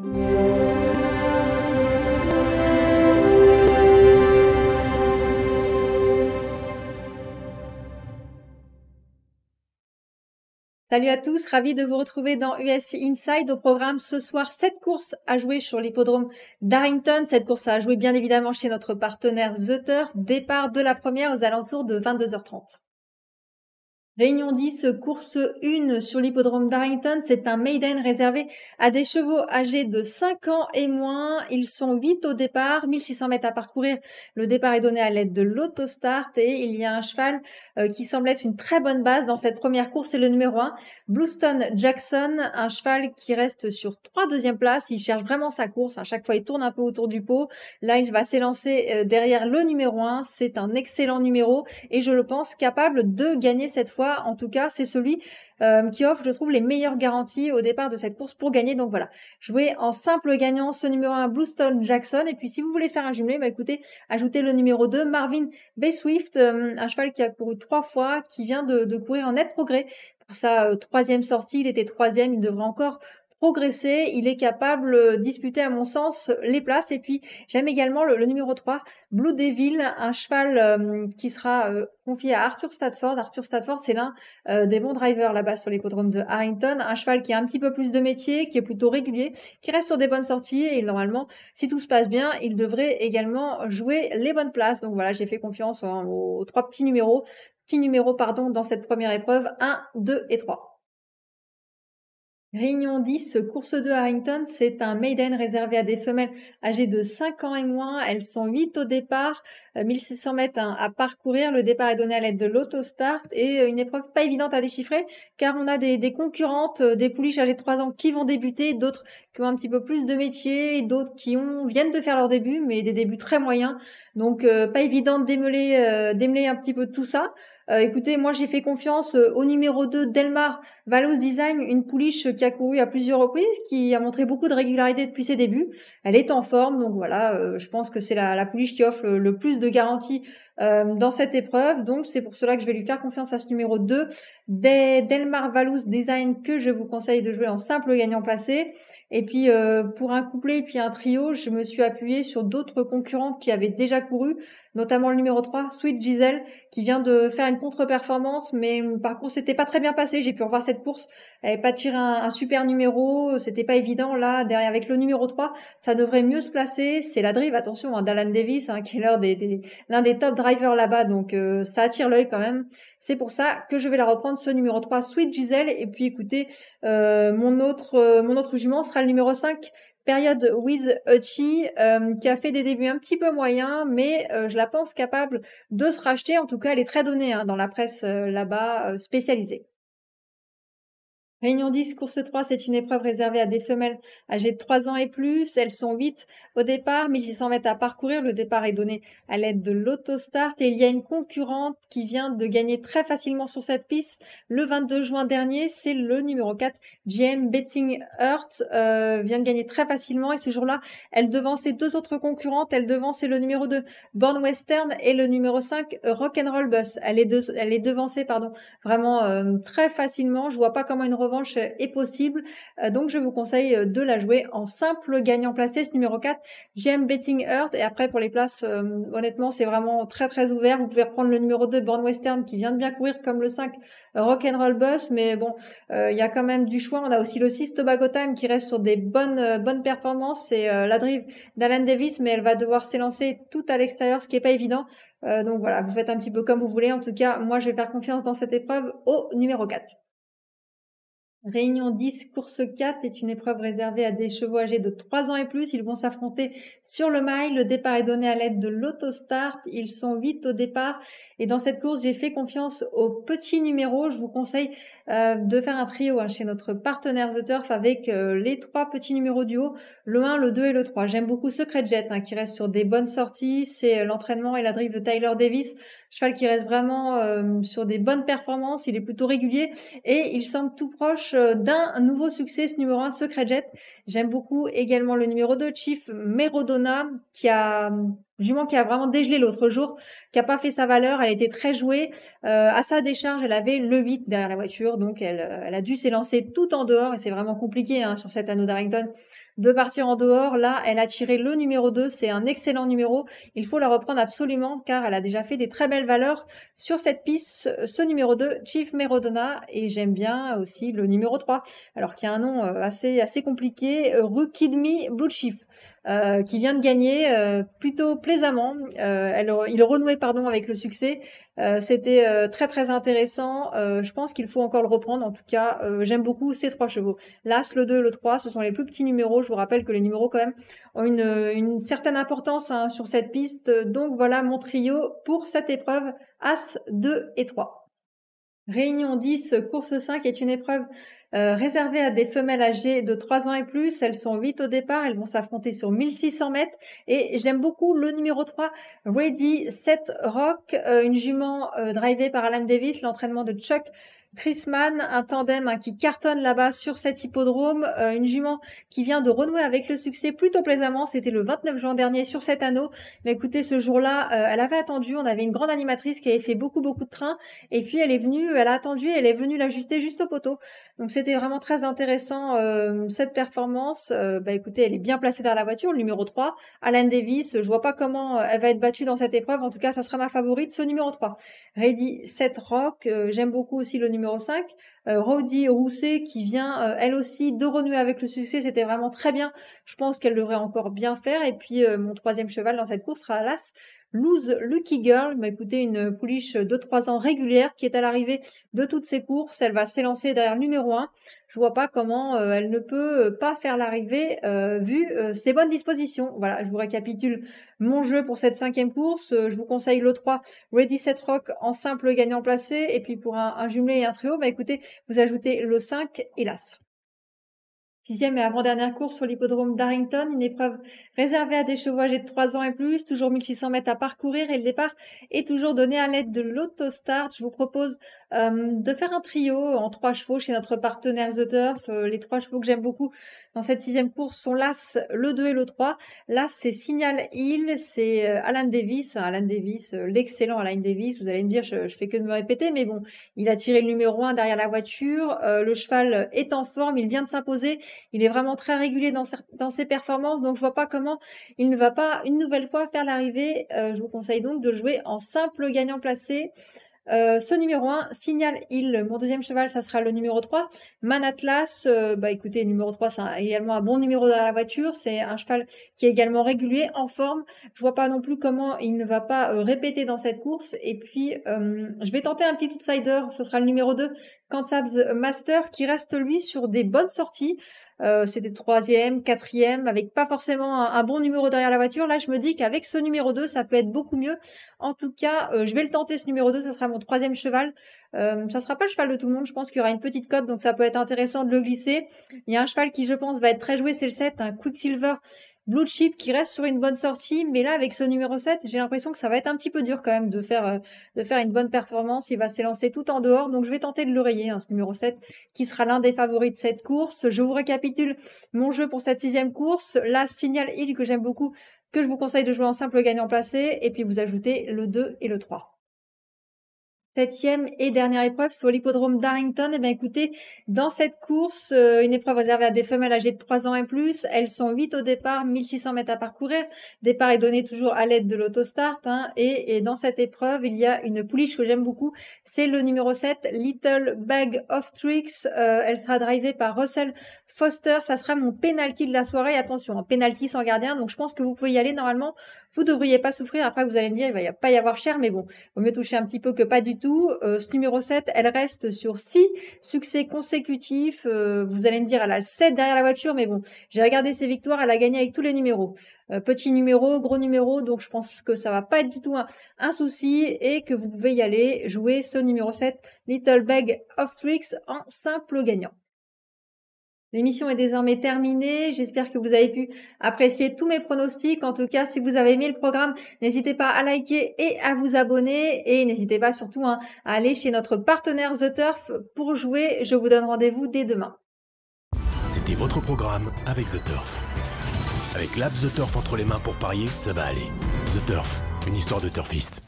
Salut à tous, ravi de vous retrouver dans USC Inside. Au programme ce soir, 7 courses à jouer sur l'hippodrome d'Arrington. Cette course à jouer bien évidemment chez notre partenaire The Turf. Départ de la première aux alentours de 22h30. Réunion 10, course 1 sur l'hippodrome d'Arrington. C'est un maiden réservé à des chevaux âgés de 5 ans et moins. Ils sont 8 au départ, 1600 mètres à parcourir. Le départ est donné à l'aide de l'autostart et il y a un cheval qui semble être une très bonne base dans cette première course. C'est le numéro 1, Bluestone Jackson, un cheval qui reste sur 3 deuxième places. Il cherche vraiment sa course. À chaque fois, il tourne un peu autour du pot. Là, il va s'élancer derrière le numéro 1. C'est un excellent numéro et je le pense capable de gagner cette fois. En tout cas, c'est celui qui offre, je trouve, les meilleures garanties au départ de cette course pour gagner. Donc voilà, jouez en simple gagnant ce numéro 1, Bluestone Jackson. Et puis si vous voulez faire un jumelé, écoutez, ajoutez le numéro 2, Marvin Bay Swift, un cheval qui a couru 3 fois, qui vient de courir en net progrès. Pour sa troisième sortie, il était troisième, il devrait encore progresser, il est capable de disputer à mon sens les places. Et puis j'aime également le numéro 3, Blue Devil, un cheval qui sera confié à Arthur Stafford. Arthur Stafford, c'est l'un des bons drivers là-bas sur l'hippodrome de Harrington, un cheval qui a un petit peu plus de métier, qui est plutôt régulier, qui reste sur des bonnes sorties et normalement, si tout se passe bien, il devrait également jouer les bonnes places. Donc voilà, j'ai fait confiance aux 3 petits numéros, dans cette première épreuve, 1, 2 et 3. Réunion 10, course 2 Harrington, c'est un maiden réservé à des femelles âgées de 5 ans et moins. Elles sont 8 au départ, 1600 mètres à parcourir. Le départ est donné à l'aide de l'autostart et une épreuve pas évidente à déchiffrer car on a des concurrentes, des pouliches âgées de 3 ans qui vont débuter, d'autres qui ont un petit peu plus de métier, d'autres qui viennent de faire leur début, mais des débuts très moyens. Donc pas évident de démêler un petit peu tout ça. Écoutez, moi j'ai fait confiance au numéro 2, Delmar Valos Design, une pouliche qui a couru à plusieurs reprises, qui a montré beaucoup de régularité depuis ses débuts. Elle est en forme, donc voilà, je pense que c'est la pouliche qui offre le plus de garanties dans cette épreuve. Donc c'est pour cela que je vais lui faire confiance à ce numéro 2, Delmar Valos Design, que je vous conseille de jouer en simple gagnant placé. Et puis pour un couplet et puis un trio, je me suis appuyée sur d'autres concurrentes qui avaient déjà couru, notamment le numéro 3, Sweet Giselle, qui vient de faire une contre-performance, mais par contre c'était pas très bien passé. J'ai pu revoir cette course, elle n'avait pas tiré un super numéro, c'était pas évident. Là, derrière avec le numéro 3, ça devrait mieux se placer. C'est la drive, attention, d'Alan Davis, qui est l'un des top drivers là-bas, donc ça attire l'œil quand même. C'est pour ça que je vais la reprendre, ce numéro 3, Sweet Giselle. Et puis écoutez, mon autre jument sera le numéro 5, Period with Uchi, qui a fait des débuts un petit peu moyens, mais je la pense capable de se racheter. En tout cas, elle est très donnée dans la presse là-bas spécialisée. Réunion 10, course 3, c'est une épreuve réservée à des femelles âgées de 3 ans et plus. Elles sont 8 au départ, 1600 mètres à parcourir. Le départ est donné à l'aide de l'autostart et il y a une concurrente qui vient de gagner très facilement sur cette piste le 22 juin dernier. C'est le numéro 4, GM Betting Heart, vient de gagner très facilement et ce jour-là, elle devançait 2 autres concurrentes. Elle devançait le numéro 2, Born Western, et le numéro 5, Rock'n'Roll Bus. Elle est devancée, vraiment très facilement. Je vois pas comment une revanche est possible. Donc je vous conseille de la jouer en simple gagnant placé, ce numéro 4, GM Betting Heart. Et après pour les places, honnêtement c'est vraiment très très ouvert. Vous pouvez reprendre le numéro 2, Born Western, qui vient de bien courir, comme le 5, Rock'n'Roll Bus. Mais bon, il y a quand même du choix. On a aussi le 6, Tobago Time, qui reste sur des bonnes performances. C'est la drive d'Alan Davis, mais elle va devoir s'élancer tout à l'extérieur, ce qui est pas évident. Donc voilà, vous faites un petit peu comme vous voulez. En tout cas, moi je vais faire confiance dans cette épreuve au numéro 4. Réunion 10, course 4 est une épreuve réservée à des chevaux âgés de 3 ans et plus. Ils vont s'affronter sur le mile. Le départ est donné à l'aide de l'autostart. Ils sont 8 au départ. Et dans cette course, j'ai fait confiance aux petits numéros. Je vous conseille de faire un trio chez notre partenaire The Turf avec les 3 petits numéros du haut, le 1, le 2 et le 3. J'aime beaucoup Secret Jet qui reste sur des bonnes sorties. C'est l'entraînement et la drive de Tyler Davis. Cheval qui reste vraiment sur des bonnes performances. Il est plutôt régulier et il semble tout proche d'un nouveau succès, ce numéro 1, Secret Jet. J'aime beaucoup également le numéro 2, Chief Merodona, qui a vraiment dégelé l'autre jour, qui a pas fait sa valeur. Elle était très jouée. À sa décharge, elle avait le 8 derrière la voiture, donc elle a dû s'élancer tout en dehors et c'est vraiment compliqué sur cet anneau d'Harrington de partir en dehors. Là, elle a tiré le numéro 2. C'est un excellent numéro. Il faut la reprendre absolument car elle a déjà fait des très belles valeurs sur cette piste. Ce numéro 2, Chief Merodona. Et j'aime bien aussi le numéro 3. Alors qu'il y a un nom assez compliqué. Rukidmi Blue Chief. Qui vient de gagner plutôt plaisamment. Il renouait avec le succès. C'était très intéressant. Je pense qu'il faut encore le reprendre. En tout cas, j'aime beaucoup ces 3 chevaux. L'As, le 2 et le 3, ce sont les plus petits numéros. Je vous rappelle que les numéros quand même ont une certaine importance sur cette piste. Donc voilà mon trio pour cette épreuve As, 2 et 3. Réunion 10, course 5 est une épreuve réservée à des femelles âgées de 3 ans et plus. Elles sont 8 au départ, elles vont s'affronter sur 1600 mètres et j'aime beaucoup le numéro 3, Ready Set Rock, une jument drivée par Alan Davis, l'entraînement de Chuck Chrisman, un tandem qui cartonne là-bas sur cet hippodrome, une jument qui vient de renouer avec le succès plutôt plaisamment. C'était le 29 juin dernier sur cet anneau. Mais écoutez, ce jour-là, elle avait attendu. On avait une grande animatrice qui avait fait beaucoup de trains. Et puis elle a attendu, elle est venue l'ajuster juste au poteau. Donc c'était vraiment très intéressant cette performance. Écoutez, elle est bien placée dans la voiture, le numéro 3, Alan Davis. Je vois pas comment elle va être battue dans cette épreuve. En tout cas, ça sera ma favorite, ce numéro 3. Ready Set Rock, j'aime beaucoup aussi le numéro 5, Rowdy Rousset qui vient elle aussi de renouer avec le succès, c'était vraiment très bien. Je pense qu'elle devrait encore bien faire. Et puis mon 3e cheval dans cette course sera l'As Lose Lucky Girl. Écoutez, une pouliche de 3 ans régulière qui est à l'arrivée de toutes ses courses. Elle va s'élancer derrière le numéro 1. Je vois pas comment elle ne peut pas faire l'arrivée vu ses bonnes dispositions. Voilà, je vous récapitule mon jeu pour cette 5e course. Je vous conseille le 3, Ready Set Rock en simple gagnant placé. Et puis pour un jumelé et un trio, écoutez, vous ajoutez le 5 et l'As. 6e et avant-dernière course sur l'hippodrome d'Arrington, une épreuve réservée à des chevaux âgés de 3 ans et plus, toujours 1600 mètres à parcourir et le départ est toujours donné à l'aide de l'Autostart. Je vous propose de faire un trio en 3 chevaux chez notre partenaire The Turf. Les 3 chevaux que j'aime beaucoup dans cette 6e course sont l'As, le 2 et le 3. L'As, c'est Signal Hill, c'est Alan Davis, l'excellent Alan Davis. Vous allez me dire, je fais que de me répéter, mais bon, il a tiré le numéro 1 derrière la voiture. Le cheval est en forme, il vient de s'imposer. Il est vraiment très régulier dans ses performances, donc je vois pas comment il ne va pas une nouvelle fois faire l'arrivée. Je vous conseille donc de le jouer en simple gagnant placé. Ce numéro 1, Signal Hill. Mon 2e cheval, ça sera le numéro 3, Man Atlas. Écoutez, le numéro 3, c'est également un bon numéro derrière la voiture. C'est un cheval qui est également régulier, en forme. Je vois pas non plus comment il ne va pas répéter dans cette course. Et puis, je vais tenter un petit outsider. Ce sera le numéro 2, Kansas Master, qui reste lui sur des bonnes sorties. C'était 3e, 4e, avec pas forcément un bon numéro derrière la voiture. Là, je me dis qu'avec ce numéro 2, ça peut être beaucoup mieux. En tout cas, je vais le tenter, ce numéro 2, ça sera mon 3e cheval. Ça sera pas le cheval de tout le monde, je pense qu'il y aura une petite cote, donc ça peut être intéressant de le glisser. Il y a un cheval qui, je pense, va être très joué, c'est le 7, un Quicksilver Blue Chip qui reste sur une bonne sortie, mais là avec ce numéro 7, j'ai l'impression que ça va être un petit peu dur quand même de faire une bonne performance. Il va s'élancer tout en dehors, donc je vais tenter de le rayer, ce numéro 7 qui sera l'un des favoris de cette course. Je vous récapitule mon jeu pour cette 6e course. Là, Signal Hill que j'aime beaucoup, que je vous conseille de jouer en simple gagnant placé, et puis vous ajoutez le 2 et le 3. 7e et dernière épreuve sur l'hippodrome d'Arrington. Écoutez, dans cette course, une épreuve réservée à des femelles âgées de 3 ans et plus. Elles sont 8 au départ, 1600 mètres à parcourir. Départ est donné toujours à l'aide de l'Autostart. Et dans cette épreuve, il y a une pouliche que j'aime beaucoup. C'est le numéro 7, Little Bag of Tricks. Elle sera drivée par Russell Foster. Ça sera mon penalty de la soirée. Attention, penalty sans gardien. Donc je pense que vous pouvez y aller normalement. Vous devriez pas souffrir. Après, vous allez me dire, il va pas y avoir cher, mais bon, vaut mieux toucher un petit peu que pas du tout. Ce numéro 7, elle reste sur 6 succès consécutifs. Vous allez me dire, elle a le 7 derrière la voiture, mais bon, j'ai regardé ses victoires, elle a gagné avec tous les numéros. Petit numéro, gros numéro, donc je pense que ça va pas être du tout un souci et que vous pouvez y aller jouer ce numéro 7, Little Bag of Tricks, en simple gagnant. L'émission est désormais terminée. J'espère que vous avez pu apprécier tous mes pronostics. En tout cas, si vous avez aimé le programme, n'hésitez pas à liker et à vous abonner. Et n'hésitez pas surtout à aller chez notre partenaire The Turf pour jouer. Je vous donne rendez-vous dès demain. C'était votre programme avec The Turf. Avec l'app The Turf entre les mains pour parier, ça va aller. The Turf, une histoire de turfiste.